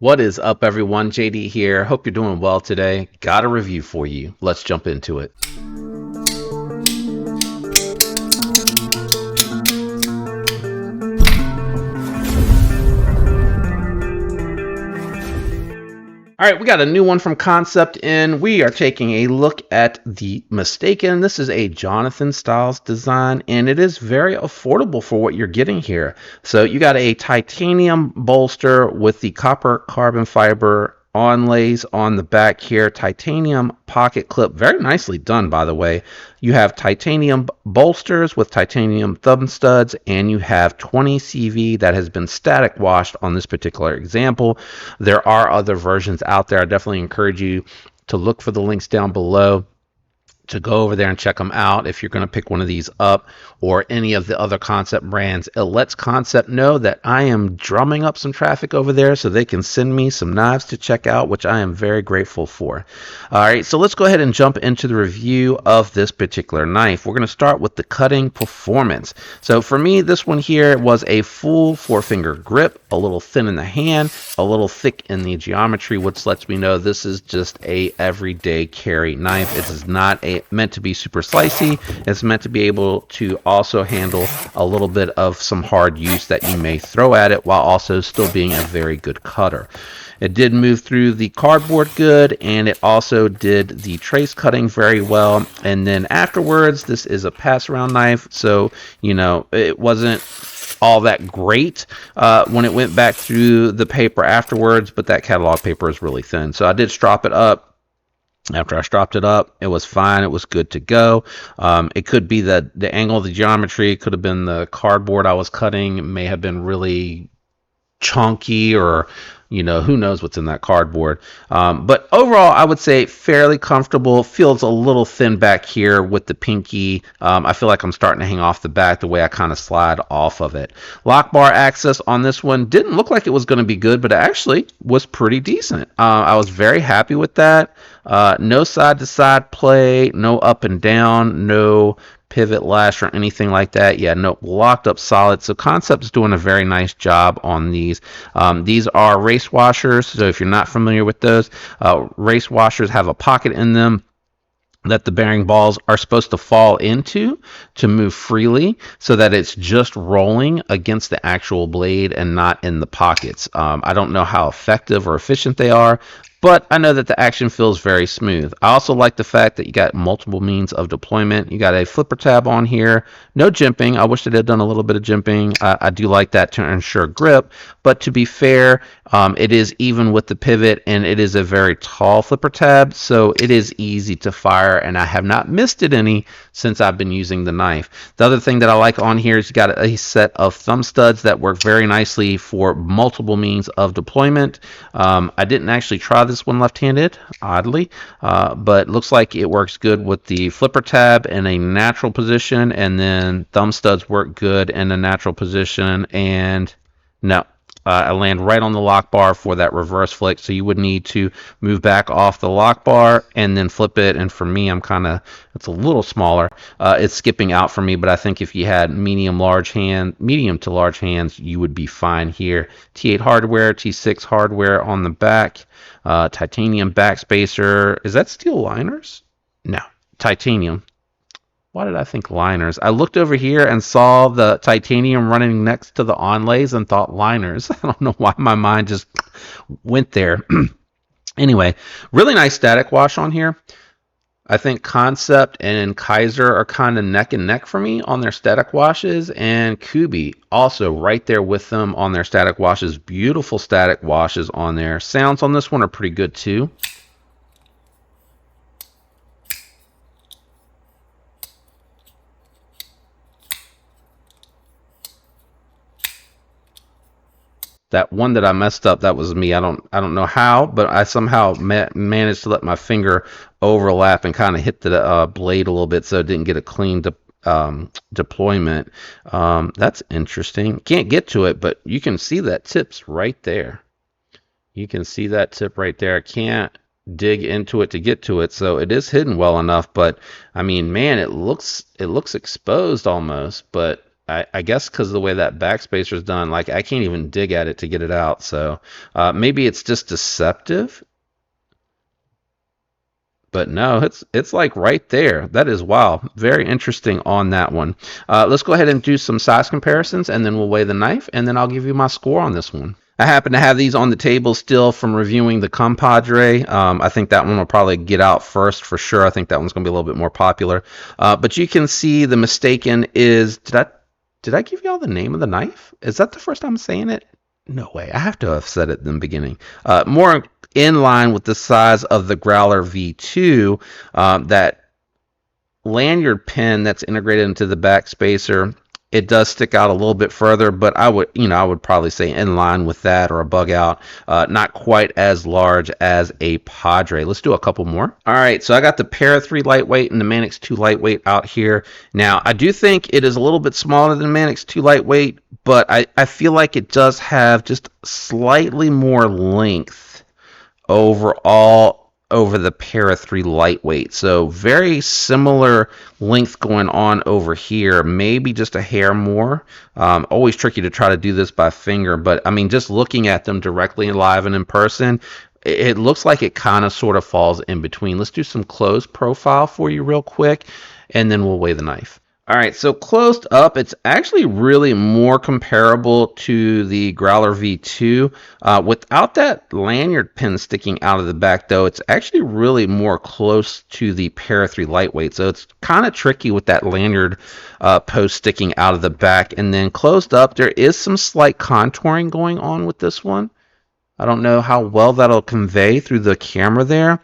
What is up, everyone? JD here. Hope you're doing well today. Got a review for you. Let's jump into it. All right, we got a new one from Kansept, and we are taking a look at the Mistaken. This is a Jonathan Styles design, and it is very affordable for what you're getting here. So you got a titanium bolster with the copper carbon fiber onlays on the back here, titanium pocket clip, very nicely done, by the way. You have titanium bolsters with titanium thumb studs, and you have 20 CV that has been static washed on this particular example. There are other versions out there. I definitely encourage you to look for the links down below to go over there and check them out if you're going to pick one of these up or any of the other Kansept brands. It lets Kansept know that I am drumming up some traffic over there so they can send me some knives to check out, which I am very grateful for. All right, so let's go ahead and jump into the review of this particular knife. We're going to start with the cutting performance. So for me, this one here was a full 4-finger grip, a little thin in the hand, a little thick in the geometry, which lets me know this is just a everyday carry knife. It is not meant to be super slicey. It's meant to be able to also handle a little bit of some hard use that you may throw at it while also still being a very good cutter. It did move through the cardboard good, and it also did the trace cutting very well. And then afterwards, this is a pass around knife, so it wasn't all that great when it went back through the paper afterwards, but that catalog paper is really thin. So I did strop it up. After I stropped it up, it was fine. It was good to go. It could be that the angle of the geometry, could have been the cardboard I was cutting, it may have been really chunky, or who knows what's in that cardboard. But overall, I would say fairly comfortable. Feels a little thin back here with the pinky. I feel like I'm starting to hang off the back the way I kind of slide off of it. Lock bar access on this one didn't look like it was going to be good, but it actually was pretty decent. I was very happy with that. No side to side play, no up and down, no pivot lash or anything like that. Yeah, no, locked up solid. So Kansept's doing a very nice job on these. These are race washers. So if you're not familiar with those, race washers have a pocket in them that the bearing balls are supposed to fall into to move freely, so that it's just rolling against the actual blade and not in the pockets. I don't know how effective or efficient they are, but I know that the action feels very smooth. I also like the fact that you got multiple means of deployment. You got a flipper tab on here. No jimping. I wish it had done a little bit of jimping. I do like that to ensure grip. But to be fair, it is even with the pivot, and it is a very tall flipper tab, so it is easy to fire, and I have not missed it any since I've been using the knife. The other thing that I like on here is you got a set of thumb studs that work very nicely for multiple means of deployment. I didn't actually try this one left-handed, oddly, but looks like it works good with the flipper tab in a natural position, and then thumb studs work good in a natural position. And no, I land right on the lock bar for that reverse flick, so you would need to move back off the lock bar and then flip it. And for me, it's a little smaller. It's skipping out for me, but I think if you had medium to large hands, you would be fine here. T8 hardware, T6 hardware on the back, titanium backspacer. Is that steel liners? No, titanium. Why did I think liners? I looked over here and saw the titanium running next to the onlays and thought liners. I don't know why my mind just went there. Anyway, really nice static wash on here. I think Kansept and Kaiser are kind of neck and neck for me on their static washes, and Kubi also right there with them on their static washes. Beautiful static washes on there. Sounds on this one are pretty good too. That one that I messed up, that was me. I don't know how, but I somehow managed to let my finger overlap and kind of hit the blade a little bit, so it didn't get a clean deployment. That's interesting. Can't get to it, but you can see that tip's right there. You can see that tip right there. I can't dig into it to get to it, so it is hidden well enough. But I mean, man, it looks exposed almost, but I guess because of the way that backspacer is done, like I can't even dig at it to get it out. So maybe it's just deceptive. But no, it's like right there. That is wow, very interesting on that one. Let's go ahead and do some size comparisons, and then we'll weigh the knife, and then I'll give you my score on this one. I happen to have these on the table still from reviewing the Compadre. I think that one will probably get out first for sure. I think that one's going to be a little bit more popular. But you can see the mistaken is, did I give you all the name of the knife? Is that the first time I'm saying it? No way. I have to have said it in the beginning. More in line with the size of the Growler V2, that lanyard pin that's integrated into the backspacer, it does stick out a little bit further, but I would probably say in line with that or a bug out. Not quite as large as a Padre. Let's do a couple more. All right, so I got the Para 3 lightweight and the Manix 2 lightweight out here. Now, I do think it is a little bit smaller than Manix 2 lightweight, but I feel like it does have just slightly more length overall over the Para 3 lightweight. So very similar length going on over here, maybe just a hair more. Always tricky to try to do this by finger, but I mean, just looking at them directly and live and in person, it looks like it kind of sort of falls in between. Let's do some close profile for you real quick, and then we'll weigh the knife. All right, so closed up, it's actually really more comparable to the Growler V2. Without that lanyard pin sticking out of the back, though, it's actually really more close to the Para 3 lightweight. So it's kind of tricky with that lanyard post sticking out of the back. And then closed up, there is some slight contouring going on with this one. I don't know how well that'll convey through the camera there.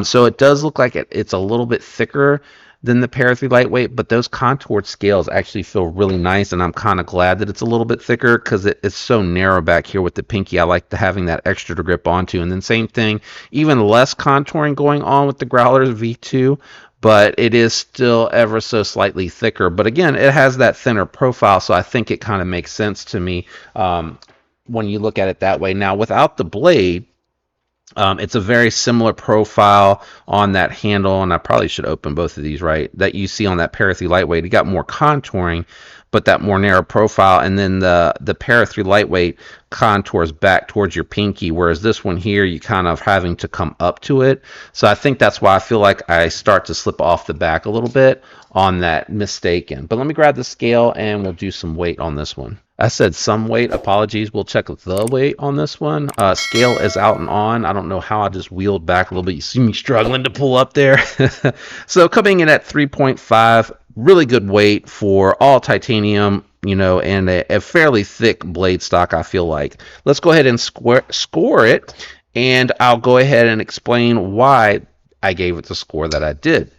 So it does look like it's a little bit thicker than the Para 3 lightweight, but those contoured scales actually feel really nice, and I'm kind of glad that it's a little bit thicker because it's so narrow back here with the pinky. I like having that extra to grip onto. And then same thing, even less contouring going on with the Growler V2, but it is still ever so slightly thicker. But again, it has that thinner profile, so I think it kind of makes sense to me when you look at it that way. Now, without the blade, it's a very similar profile on that handle, and I probably should open both of these, right, that you see on that Para 3 lightweight. You got more contouring, but that more narrow profile, and then the Para 3 lightweight contours back towards your pinky, whereas this one here, you kind of having to come up to it. So I think that's why I feel like I start to slip off the back a little bit on that mistaken. But let me grab the scale, and we'll do some weight on this one. I said some weight, apologies. We'll check the weight on this one. Scale is out and on. I don't know how I just wheeled back a little bit. You see me struggling to pull up there. So coming in at 3.5, really good weight for all titanium, and a fairly thick blade stock, I feel like. Let's go ahead and score it, and I'll go ahead and explain why I gave it the score that I did.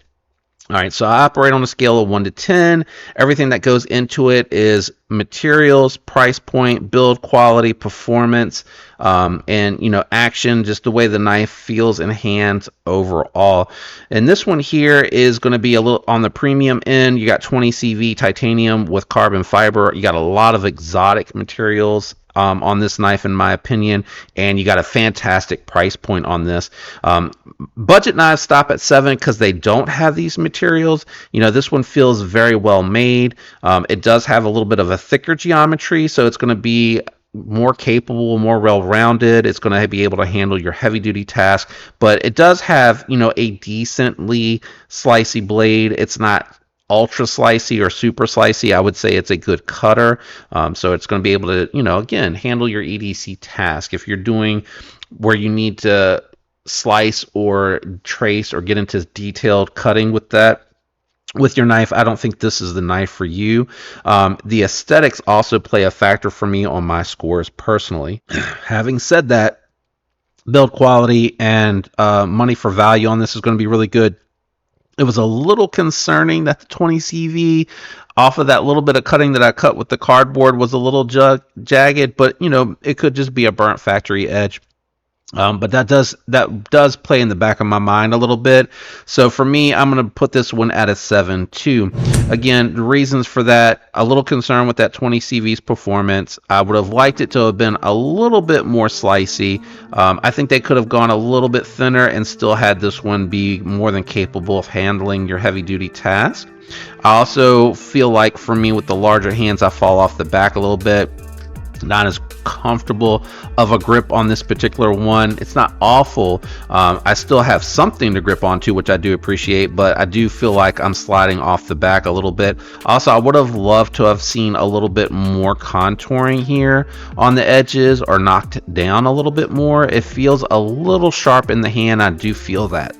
All right, so I operate on a scale of 1 to 10. Everything that goes into it is materials, price point, build quality, performance, and action, just the way the knife feels in hands overall. And this one here is going to be a little on the premium end. You got 20 CV titanium with carbon fiber. You got a lot of exotic materials on this knife, in my opinion, and you got a fantastic price point on this. Budget knives stop at 7 because they don't have these materials. This one feels very well made. It does have a little bit of a thicker geometry, so it's going to be more capable, more well-rounded. It's going to be able to handle your heavy-duty task, but it does have, a decently slicey blade. It's not ultra slicey or super slicey. I would say it's a good cutter. So it's going to be able to, again, handle your EDC task. If you're doing where you need to slice or trace or get into detailed cutting with your knife, I don't think this is the knife for you. The aesthetics also play a factor for me on my scores personally. Having said that, build quality and money for value on this is going to be really good. It was a little concerning that the 20 CV off of that little bit of cutting that I cut with the cardboard was a little jagged, but it could just be a burnt factory edge. But that does play in the back of my mind a little bit. So for me, I'm going to put this one at a 7.2. Again, the reasons for that: a little concern with that 20 CV's performance. I would have liked it to have been a little bit more slicey. I think they could have gone a little bit thinner and still had this one be more than capable of handling your heavy duty task. I also feel like for me with the larger hands, I fall off the back a little bit. Not as comfortable of a grip on this particular one. It's not awful. I still have something to grip onto, which I do appreciate, but I do feel like I'm sliding off the back a little bit. Also, I would have loved to have seen a little bit more contouring here on the edges, or knocked down a little bit more. It feels a little sharp in the hand. I do feel that.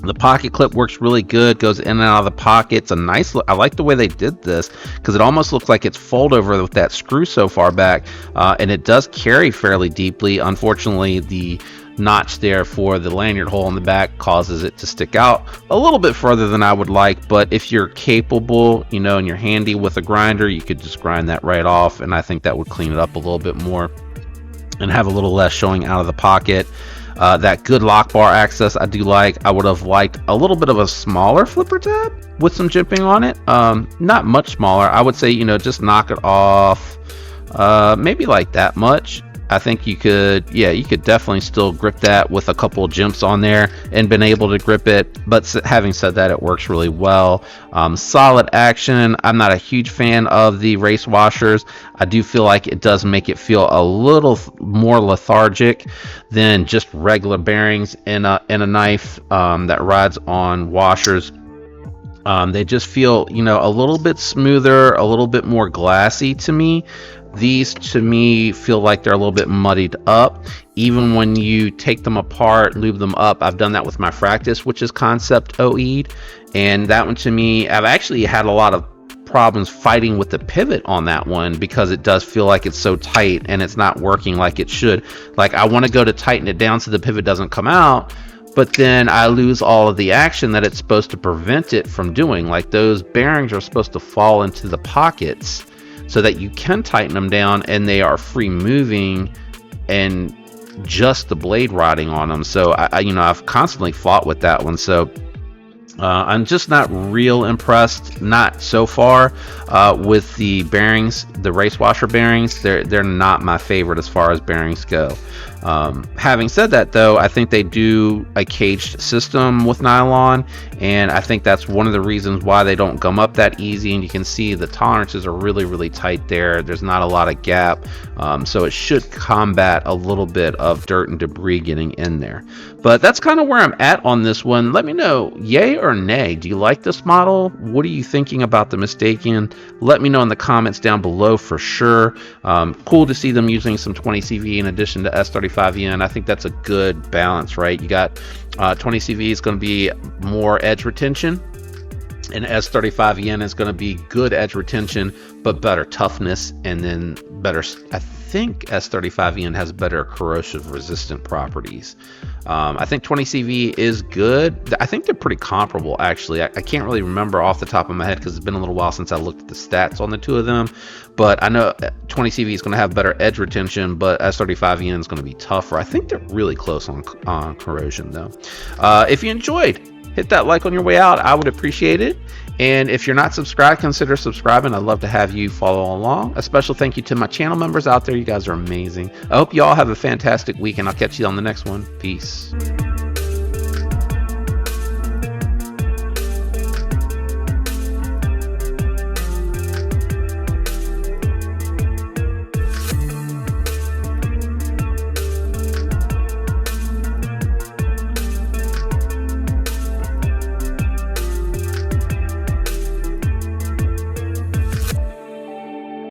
The pocket clip works really good, goes in and out of the pocket. It's a nice look. I like the way they did this because it almost looks like it's fold over with that screw so far back, and it does carry fairly deeply. Unfortunately, the notch there for the lanyard hole in the back causes it to stick out a little bit further than I would like, but if you're capable, and you're handy with a grinder, you could just grind that right off, and I think that would clean it up a little bit more and have a little less showing out of the pocket. That good lock bar access I do like. I would have liked a little bit of a smaller flipper tab with some jimping on it. Not much smaller. I would say, just knock it off maybe like that much. I think you could definitely still grip that with a couple of jumps on there and been able to grip it. But having said that, it works really well. Solid action. I'm not a huge fan of the race washers. I do feel like it does make it feel a little more lethargic than just regular bearings in a knife that rides on washers. They just feel, a little bit smoother, a little bit more glassy to me. These, to me, feel like they're a little bit muddied up. Even when you take them apart, lube them up, I've done that with my Fractus, which is Kansept OE'd. And that one, to me, I've actually had a lot of problems fighting with the pivot on that one because it does feel like it's so tight and it's not working like it should. Like, I want to go to tighten it down so the pivot doesn't come out, but then I lose all of the action that it's supposed to prevent it from doing. Like, those bearings are supposed to fall into the pockets so that you can tighten them down and they are free moving and just the blade riding on them. So I've constantly fought with that one. So I'm just not real impressed, not so far, with the bearings, the race washer bearings. They're not my favorite as far as bearings go. Having said that, though, I think they do a caged system with nylon, and I think that's one of the reasons why they don't gum up that easy. And you can see the tolerances are really, really tight there. There's not a lot of gap, so it should combat a little bit of dirt and debris getting in there. But that's kind of where I'm at on this one. Let me know, yay or nay. Do you like this model? What are you thinking about the Mistaken? Let me know in the comments down below for sure. Cool to see them using some 20 CV in addition to S35EN. I think that's a good balance, right? You got 20 CV is going to be more edge retention, and S35EN is going to be good edge retention but better toughness, and then better, I think S35EN has better corrosive resistant properties. I think 20 CV is good. I think they're pretty comparable, actually. I can't really remember off the top of my head because it's been a little while since I looked at the stats on the two of them, but I know 20 CV is going to have better edge retention, but S35EN is going to be tougher. I think they're really close on corrosion, though. If you enjoyed, hit that like on your way out. I would appreciate it. And if you're not subscribed, consider subscribing. I'd love to have you follow along. A special thank you to my channel members out there. You guys are amazing. I hope you all have a fantastic week, and I'll catch you on the next one. Peace.